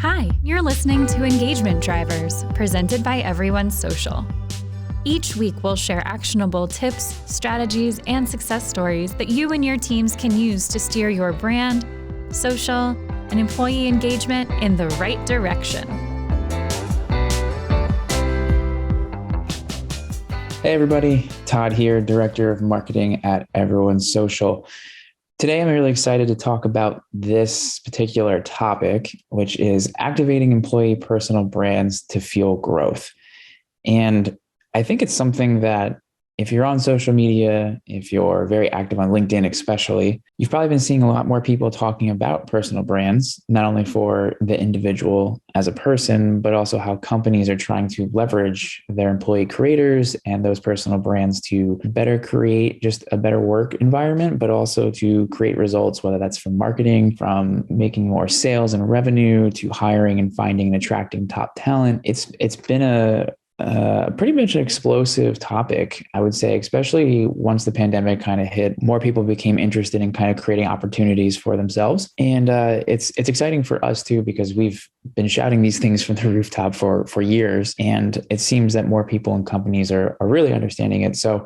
Hi, you're listening to Engagement Drivers, presented by EveryoneSocial. Each week, we'll share actionable tips, strategies, and success stories that you and your teams can use to steer your brand, social, and employee engagement in the right direction. Hey everybody, Todd here, Director of Marketing at EveryoneSocial. Today, I'm really excited to talk about this particular topic, which is activating employee personal brands to fuel growth. And I think it's something that if you're on social media, if you're very active on LinkedIn especially, you've probably been seeing a lot more people talking about personal brands, not only for the individual as a person, but also how companies are trying to leverage their employee creators and those personal brands to better create just a better work environment, but also to create results, whether that's from marketing, from making more sales and revenue, to hiring and finding and attracting top talent. It's been a pretty much an explosive topic, I would say, especially once the pandemic kind of hit. More people became interested in kind of creating opportunities for themselves. And it's exciting for us too, because we've been shouting these things from the rooftop for years. And it seems that more people and companies are really understanding it. So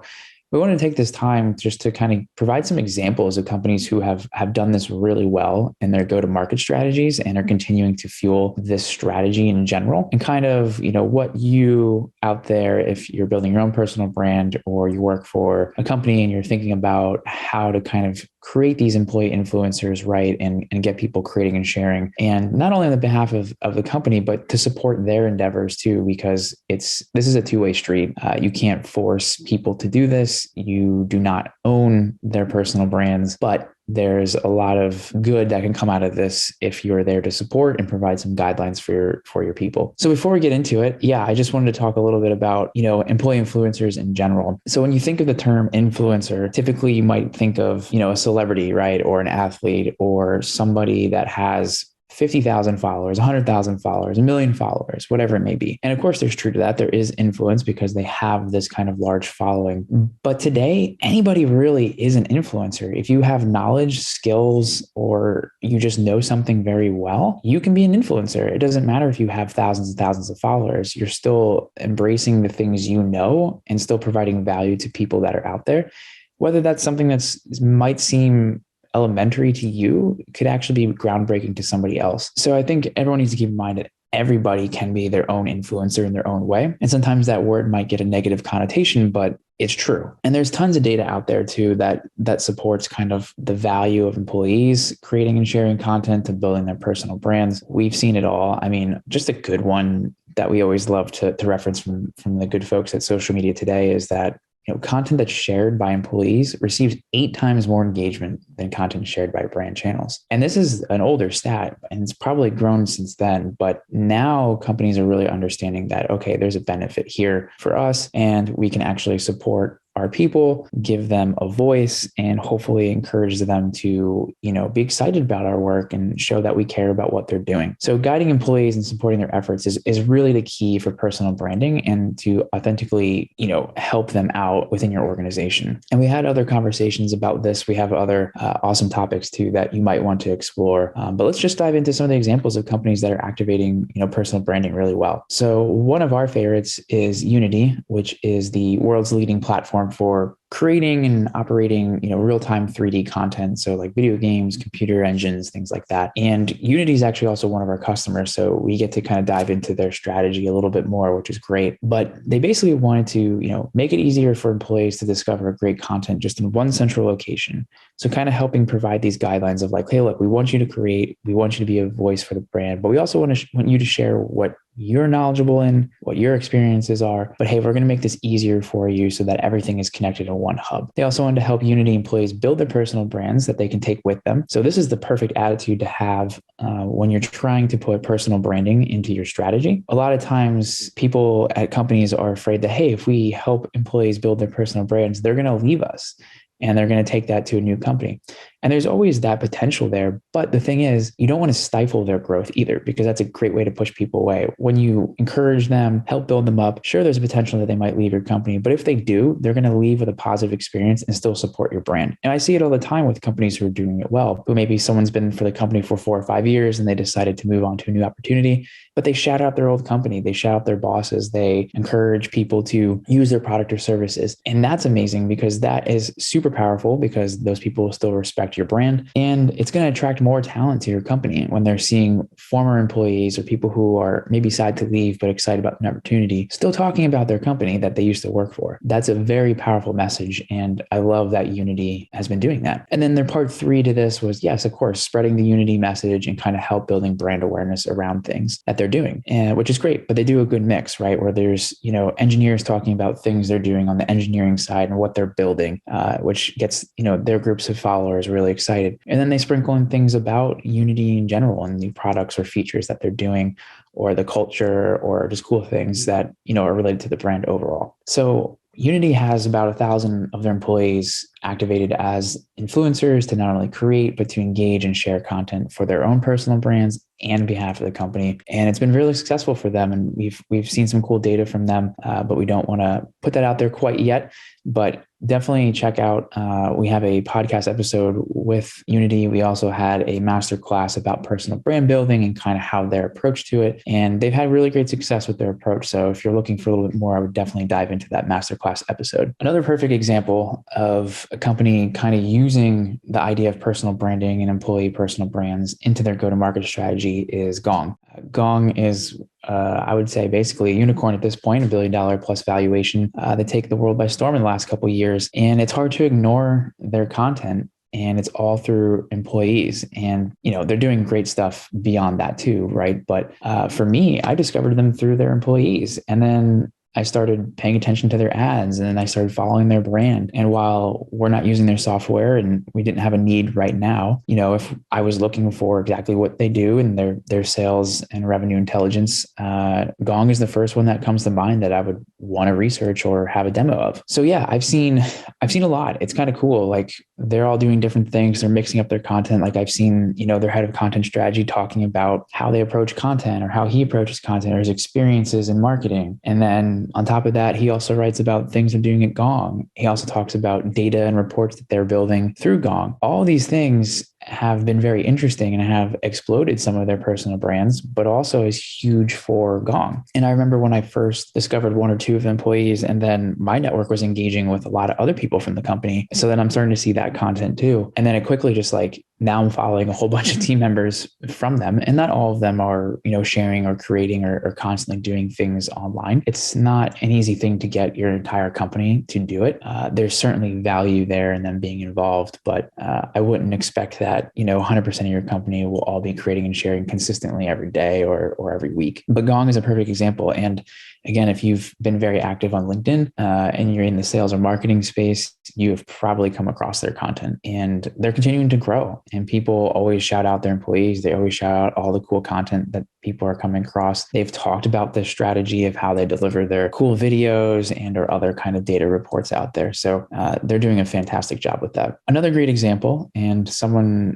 we want to take this time just to kind of provide some examples of companies who have done this really well in their go-to-market strategies and are continuing to fuel this strategy in general, and kind of, what you out there, if you're building your own personal brand or you work for a company and you're thinking about how to kind of create these employee influencers, right, and get people creating and sharing, and not only on the behalf of the company, but to support their endeavors too, because this is a two-way street. You can't force people to do this. You do not own their personal brands, but there's a lot of good that can come out of this if you're there to support and provide some guidelines for your people. So before we get into it, I just wanted to talk a little bit about, employee influencers in general. So when you think of the term influencer, typically you might think of, a celebrity, right? Or an athlete or somebody that has 50,000 followers, 100,000 followers, 1 million followers, whatever it may be. And of course, there's truth to that. There is influence because they have this kind of large following. But today, anybody really is an influencer. If you have knowledge, skills, or you just know something very well, you can be an influencer. It doesn't matter if you have thousands and thousands of followers. You're still embracing the things you know and still providing value to people that are out there. Whether that's something that might seem elementary to you, could actually be groundbreaking to somebody else. So I think everyone needs to keep in mind that everybody can be their own influencer in their own way. And sometimes that word might get a negative connotation, but it's true. And there's tons of data out there too that supports kind of the value of employees creating and sharing content and building their personal brands. We've seen it all. I mean, just a good one that we always love to reference from the good folks at social media today is that content that's shared by employees receives 8 times more engagement than content shared by brand channels. And this is an older stat, and it's probably grown since then. But now companies are really understanding that, okay, there's a benefit here for us, and we can actually support our people, give them a voice, and hopefully encourage them to, be excited about our work and show that we care about what they're doing. So guiding employees and supporting their efforts is really the key for personal branding and to authentically, help them out within your organization. And we had other conversations about this. We have other awesome topics too that you might want to explore. But let's just dive into some of the examples of companies that are activating, personal branding really well. So one of our favorites is Unity, which is the world's leading platform for creating and operating, real-time 3D content. So like video games, computer engines, things like that. And Unity is actually also one of our customers. So we get to kind of dive into their strategy a little bit more, which is great. But they basically wanted to, make it easier for employees to discover great content just in one central location. So kind of helping provide these guidelines of like, hey, look, we want you to create, we want you to be a voice for the brand, but we also want you to share what you're knowledgeable in, what your experiences are. But hey, we're going to make this easier for you so that everything is connected in one hub. They also wanted to help Unity employees build their personal brands that they can take with them. So this is the perfect attitude to have when you're trying to put personal branding into your strategy. A lot of times people at companies are afraid that, hey, if we help employees build their personal brands, they're going to leave us and they're going to take that to a new company. And there's always that potential there. But the thing is, you don't want to stifle their growth either, because that's a great way to push people away. When you encourage them, help build them up, sure, there's a potential that they might leave your company. But if they do, they're going to leave with a positive experience and still support your brand. And I see it all the time with companies who are doing it well, who maybe someone's been for the company for 4 or 5 years and they decided to move on to a new opportunity, but they shout out their old company. They shout out their bosses. They encourage people to use their product or services. And that's amazing, because that is super powerful, because those people will still respect your brand, and it's going to attract more talent to your company when they're seeing former employees or people who are maybe sad to leave but excited about an opportunity still talking about their company that they used to work for. That's a very powerful message, and I love that Unity has been doing that. And then their part 3 to this was, yes, of course, spreading the Unity message and kind of help building brand awareness around things that they're doing, which is great. But they do a good mix, right? Where there's, engineers talking about things they're doing on the engineering side and what they're building, which gets, their groups of followers really excited. And then they sprinkle in things about Unity in general and new products or features that they're doing, or the culture, or just cool things that, are related to the brand overall. So Unity has about 1,000 of their employees activated as influencers to not only create, but to engage and share content for their own personal brands and on behalf of the company. And it's been really successful for them. And we've seen some cool data from them, but we don't want to put that out there quite yet. But definitely check out, we have a podcast episode with Unity. We also had a masterclass about personal brand building and kind of how their approach to it. And they've had really great success with their approach. So if you're looking for a little bit more, I would definitely dive into that masterclass episode. Another perfect example of a company kind of using the idea of personal branding and employee personal brands into their go-to-market strategy is Gong. Gong is, I would say, basically a unicorn at this point, $1 billion plus valuation. They take the world by storm in the last couple of years, and it's hard to ignore their content. And it's all through employees. And, they're doing great stuff beyond that too, right? But for me, I discovered them through their employees. And then I started paying attention to their ads, and then I started following their brand. And while we're not using their software and we didn't have a need right now, if I was looking for exactly what they do and their sales and revenue intelligence, Gong is the first one that comes to mind that I would want to research or have a demo of. So yeah, I've seen a lot. It's kind of cool. Like, they're all doing different things. They're mixing up their content. Like, I've seen, their head of content strategy talking about how they approach content, or how he approaches content, or his experiences in marketing. And then on top of that, he also writes about things they're doing at Gong. He also talks about data and reports that they're building through Gong. All these things have been very interesting and have exploded some of their personal brands, but also is huge for Gong. And I remember when I first discovered 1 or 2 of the employees, and then my network was engaging with a lot of other people from the company. So then I'm starting to see that content too. And then it quickly just now I'm following a whole bunch of team members from them, and not all of them are, sharing or creating or constantly doing things online. It's not an easy thing to get your entire company to do it. There's certainly value there in them being involved, but I wouldn't expect that, 100% of your company will all be creating and sharing consistently every day or every week. But Gong is a perfect example. And again, if you've been very active on LinkedIn and you're in the sales or marketing space, you have probably come across their content, and they're continuing to grow. And people always shout out their employees. They always shout out all the cool content that people are coming across. They've talked about the strategy of how they deliver their cool videos and or other kind of data reports out there. So they're doing a fantastic job with that. Another great example, and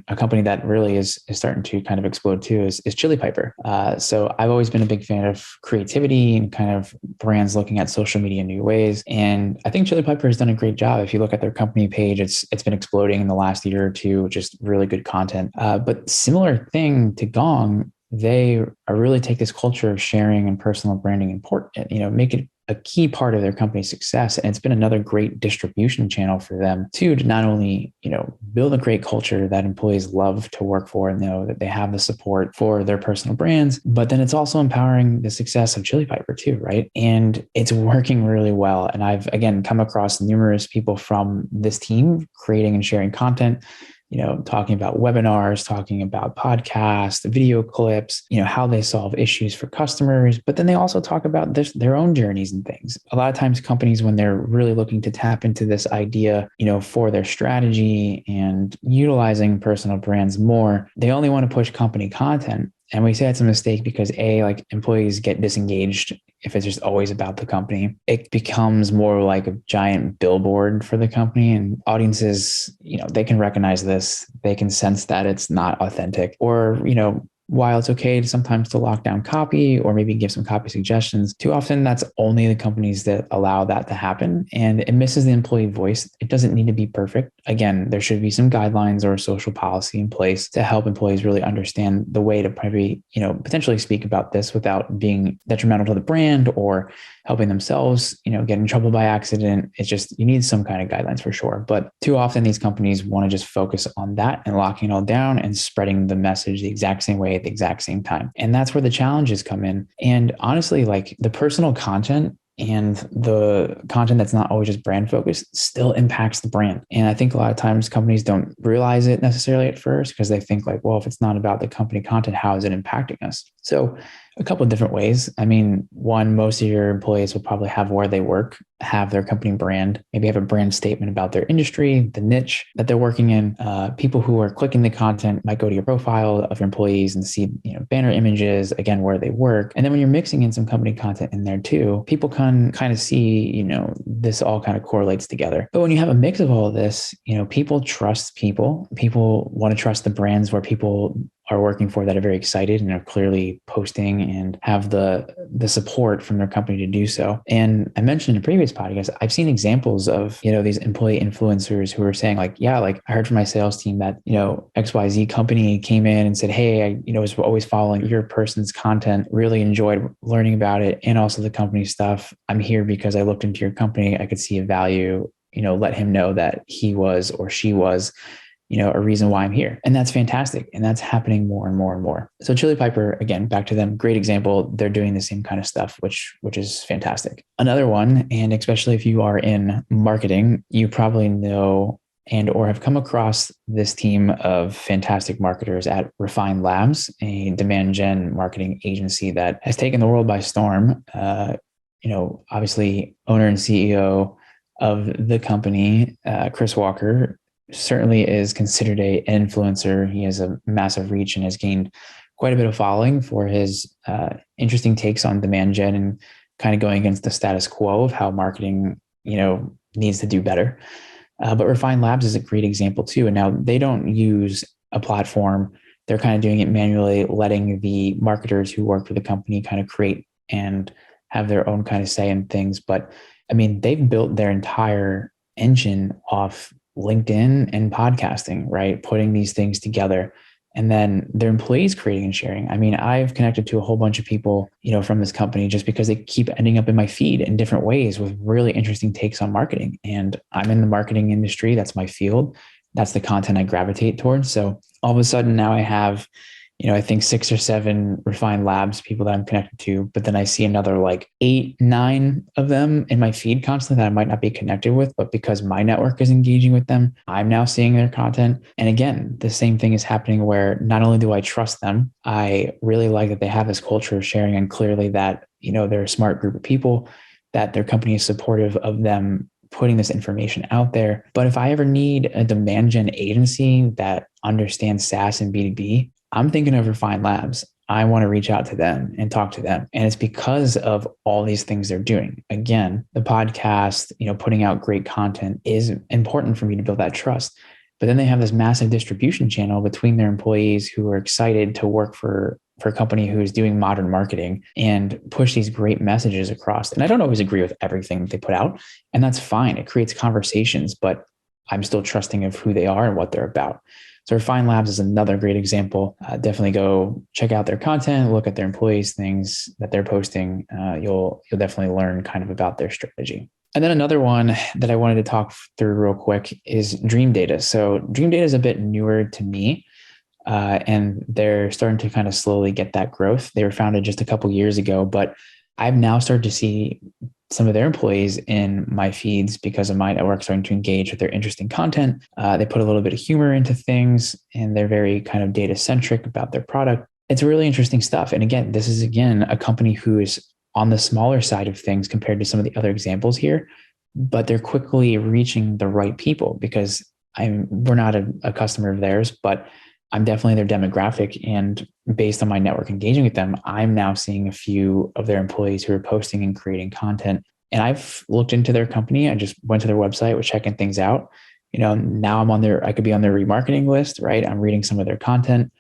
a company that really is starting to kind of explode too, is Chili Piper. So I've always been a big fan of creativity and kind of brands looking at social media in new ways. And I think Chili Piper has done a great job. If you look at their company page, it's been exploding in the last year or two, just really good content. But similar thing to Gong, they really take this culture of sharing and personal branding important, make it a key part of their company's success. And it's been another great distribution channel for them too, to not only, build a great culture that employees love to work for and know that they have the support for their personal brands, but then it's also empowering the success of Chili Piper too, right? And it's working really well. And I've, again, come across numerous people from this team creating and sharing content, talking about webinars, talking about podcasts, video clips, how they solve issues for customers. But then they also talk about their own journeys and things. A lot of times companies, when they're really looking to tap into this idea, for their strategy and utilizing personal brands more, they only want to push company content. And we say it's a mistake because employees get disengaged if it's just always about the company, it becomes more like a giant billboard for the company, and audiences, they can recognize this. They can sense that it's not authentic, or, while it's okay to sometimes to lock down copy or maybe give some copy suggestions, too often that's only the companies that allow that to happen, and it misses the employee voice. It doesn't need to be perfect. Again, there should be some guidelines or social policy in place to help employees really understand the way to probably, potentially speak about this without being detrimental to the brand or helping themselves, get in trouble by accident. It's just, you need some kind of guidelines for sure. But too often these companies want to just focus on that and locking it all down and spreading the message the exact same way at the exact same time. And that's where the challenges come in. And honestly, like the personal content and the content that's not always just brand focused still impacts the brand. And I think a lot of times companies don't realize it necessarily at first, because they think like, well, if it's not about the company content, how is it impacting us? So a couple of different ways. I mean, one, most of your employees will probably have where they work, have their company brand, maybe have a brand statement about their industry, the niche that they're working in. People who are clicking the content might go to your profile of your employees and see, banner images, again, where they work. And then when you're mixing in some company content in there too, people can kind of see, this all kind of correlates together. But when you have a mix of all of this, people trust people. People want to trust the brands where people are working for that are very excited and are clearly posting and have the support from their company to do so. And I mentioned in a previous podcast, I've seen examples of, these employee influencers who are saying like, yeah, like I heard from my sales team that, XYZ company came in and said, hey, I, was always following your person's content, really enjoyed learning about it and also the company stuff. I'm here because I looked into your company. I could see a value, let him know that he was or she was a reason why I'm here. And that's fantastic. And that's happening more and more and more. So Chili Piper, again, back to them, great example. They're doing the same kind of stuff, which is fantastic. Another one, and especially if you are in marketing, you probably know and or have come across this team of fantastic marketers at Refine Labs, a demand gen marketing agency that has taken the world by storm. Obviously owner and CEO of the company, Chris Walker, certainly is considered an influencer. He has a massive reach and has gained quite a bit of following for his interesting takes on demand gen and kind of going against the status quo of how marketing, needs to do better. But Refine Labs is a great example too. And now they don't use a platform. They're kind of doing it manually, letting the marketers who work for the company kind of create and have their own kind of say in things. But I mean, they've built their entire engine off LinkedIn and podcasting, right? Putting these things together, and then their employees creating and sharing. I mean, I've connected to a whole bunch of people, from this company just because they keep ending up in my feed in different ways with really interesting takes on marketing. And I'm in the marketing industry. That's my field. That's the content I gravitate towards. So all of a sudden now I have, I think 6 or 7 Refine Labs people that I'm connected to, but then I see another like 8, 9 of them in my feed constantly that I might not be connected with, but because my network is engaging with them, I'm now seeing their content. And again, the same thing is happening where not only do I trust them, I really like that they have this culture of sharing, and clearly that, they're a smart group of people, that their company is supportive of them putting this information out there. But if I ever need a demand gen agency that understands SaaS and B2B, I'm thinking of Refine Labs. I want to reach out to them and talk to them. And it's because of all these things they're doing. Again, the podcast, putting out great content is important for me to build that trust. But then they have this massive distribution channel between their employees who are excited to work for a company who is doing modern marketing and push these great messages across. And I don't always agree with everything they put out, and that's fine. It creates conversations, but I'm still trusting of who they are and what they're about. So Refine Labs is another great example. Definitely go check out their content, look at their employees, things that they're posting. You'll definitely learn kind of about their strategy. And then another one that I wanted to talk through real quick is Dream Data. So Dream Data is a bit newer to me, and they're starting to kind of slowly get that growth. They were founded just a couple years ago, but I've now started to see some of their employees in my feeds because of my network starting to engage with their interesting content. They put a little bit of humor into things, and they're very kind of data centric about their product. It's really interesting stuff. And again, this is a company who is on the smaller side of things compared to some of the other examples here, but they're quickly reaching the right people because we're not a customer of theirs, but I'm definitely their demographic. And based on my network engaging with them, I'm now seeing a few of their employees who are posting and creating content. And I've looked into their company. I just went to their website, was checking things out. Now I could be on their remarketing list, right? I'm reading some of their content.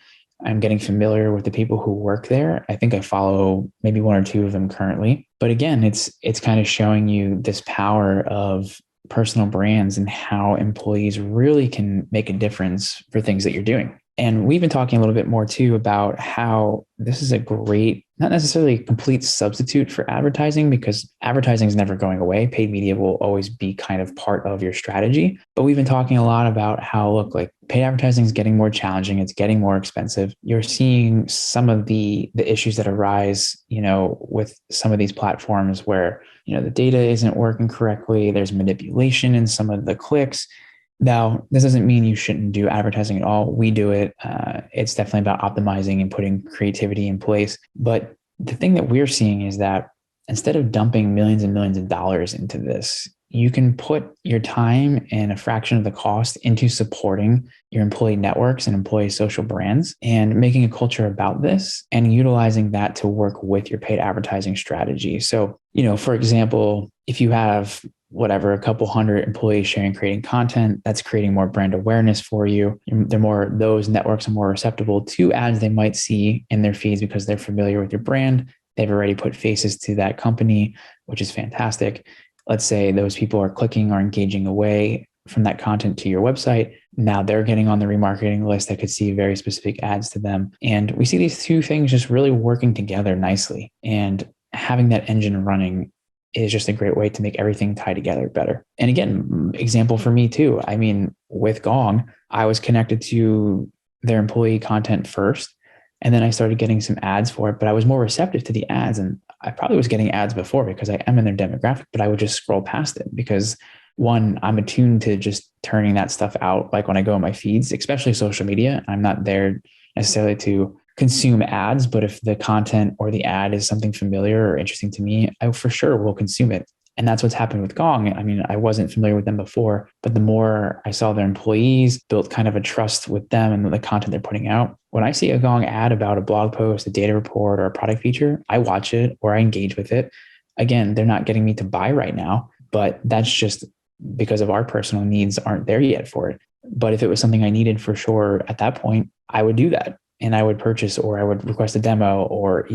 I'm getting familiar with the people who work there. I think I follow maybe one or two of them currently. But again, it's kind of showing you this power of personal brands and how employees really can make a difference for things that you're doing. And we've been talking a little bit more too about how this is a great, not necessarily a complete substitute for advertising, because advertising is never going away. Paid media will always be kind of part of your strategy. But we've been talking a lot about how, look, like paid advertising is getting more challenging. It's getting more expensive. You're seeing some of the issues that arise, with some of these platforms where, the data isn't working correctly. There's manipulation in some of the clicks. Now, this doesn't mean you shouldn't do advertising at all. We do it. It's definitely about optimizing and putting creativity in place. But the thing that we're seeing is that instead of dumping millions and millions of dollars into this, you can put your time and a fraction of the cost into supporting your employee networks and employee social brands and making a culture about this and utilizing that to work with your paid advertising strategy. So, for example, if you have a couple hundred employees sharing, creating content, that's creating more brand awareness for you. Those networks are more receptible to ads they might see in their feeds because they're familiar with your brand. They've already put faces to that company, which is fantastic. Let's say those people are clicking or engaging away from that content to your website. Now they're getting on the remarketing list that could see very specific ads to them. And we see these two things just really working together nicely. And having that engine running is just a great way to make everything tie together better. And again, example for me too. I mean, with Gong, I was connected to their employee content first, and then I started getting some ads for it, but I was more receptive to the ads. And I probably was getting ads before because I am in their demographic, but I would just scroll past it because one, I'm attuned to just turning that stuff out. Like when I go on my feeds, especially social media, I'm not there necessarily to consume ads, but if the content or the ad is something familiar or interesting to me, I for sure will consume it. And that's what's happened with Gong. I mean, I wasn't familiar with them before, but the more I saw their employees, built kind of a trust with them and the content they're putting out. When I see a Gong ad about a blog post, a data report, or a product feature, I watch it or I engage with it. Again, they're not getting me to buy right now, but that's just because of our personal needs aren't there yet for it. But if it was something I needed for sure at that point, I would do that. And I would purchase, or I would request a demo, or,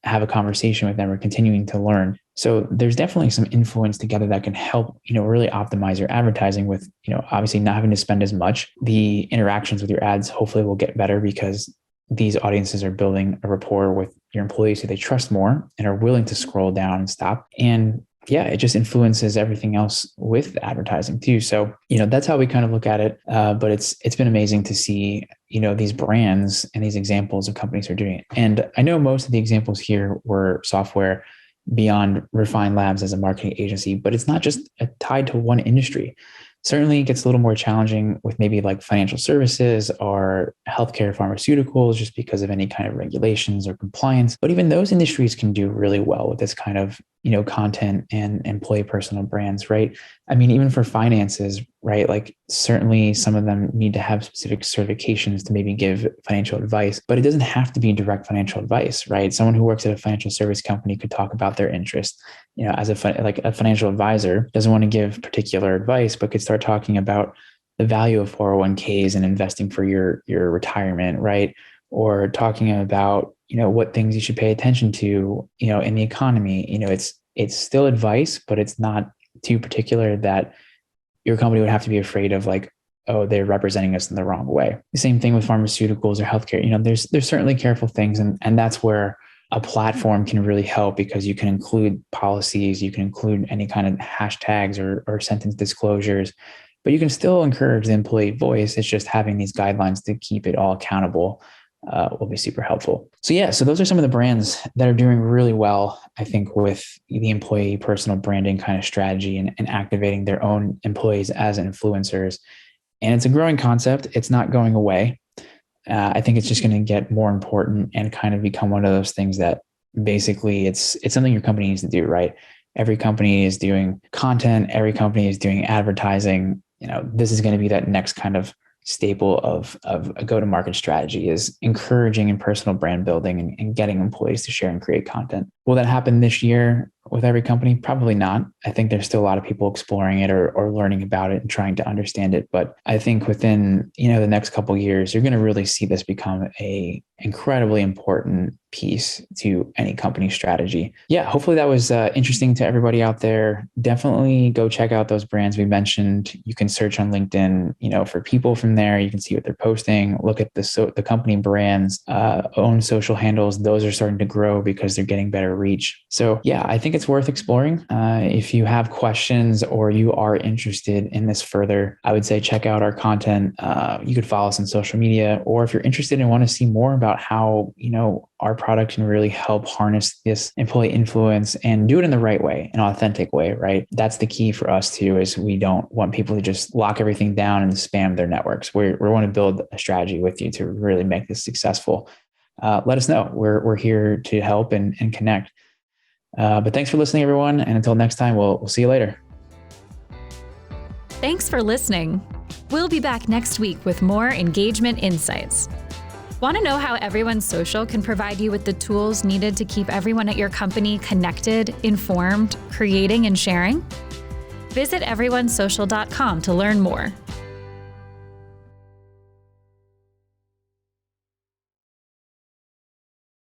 have a conversation with them or continuing to learn. So there's definitely some influence together that can help, really optimize your advertising with, obviously not having to spend as much. The interactions with your ads hopefully will get better because these audiences are building a rapport with your employees who they trust more and are willing to scroll down and stop. And yeah, it just influences everything else with advertising too. So, that's how we kind of look at it. But it's been amazing to see, these brands and these examples of companies who are doing it. And I know most of the examples here were software beyond Refine Labs as a marketing agency, but it's not just tied to one industry. Certainly it gets a little more challenging with maybe like financial services or healthcare, pharmaceuticals, just because of any kind of regulations or compliance. But even those industries can do really well with this kind of, content and employee personal brands, right? I mean, even for finances, right? Like certainly some of them need to have specific certifications to maybe give financial advice, but it doesn't have to be direct financial advice, right? Someone who works at a financial service company could talk about their interest, as a financial advisor doesn't want to give particular advice, but could start talking about the value of 401ks and investing for your retirement, right? Or talking about, what things you should pay attention to, in the economy. It's still advice, but it's not too particular that your company would have to be afraid of like, oh, they're representing us in the wrong way. The same thing with pharmaceuticals or healthcare. There's certainly careful things. And that's where a platform can really help because you can include policies, you can include any kind of hashtags or sentence disclosures, but you can still encourage the employee voice. It's just having these guidelines to keep it all accountable will be super helpful. So those are some of the brands that are doing really well, I think, with the employee personal branding kind of strategy and activating their own employees as influencers. And it's a growing concept. It's not going away. I think it's just going to get more important and kind of become one of those things that basically it's something your company needs to do, right? Every company is doing content. Every company is doing advertising. This is going to be that next kind of staple of a go-to-market strategy is encouraging and personal brand building and getting employees to share and create content. Will that happen this year with every company? Probably not. I think there's still a lot of people exploring it or learning about it and trying to understand it. But I think within, the next couple of years, you're going to really see this become a incredibly important piece to any company strategy. Yeah, hopefully that was interesting to everybody out there. Definitely go check out those brands we mentioned. You can search on LinkedIn, for people from there. You can see what they're posting. Look at the company brands, own social handles. Those are starting to grow because they're getting better reach. So yeah, I think it's worth exploring. If you have questions or you are interested in this further, I would say check out our content. You could follow us on social media, or if you're interested and want to see more about how, our product can really help harness this employee influence and do it in the right way, an authentic way, right? That's the key for us too, is we don't want people to just lock everything down and spam their networks. We want to build a strategy with you to really make this successful. Let us know. We're here to help and connect. But thanks for listening, everyone. And until next time, we'll see you later. Thanks for listening. We'll be back next week with more engagement insights. Want to know how EveryoneSocial can provide you with the tools needed to keep everyone at your company connected, informed, creating, and sharing? Visit EveryoneSocial.com to learn more.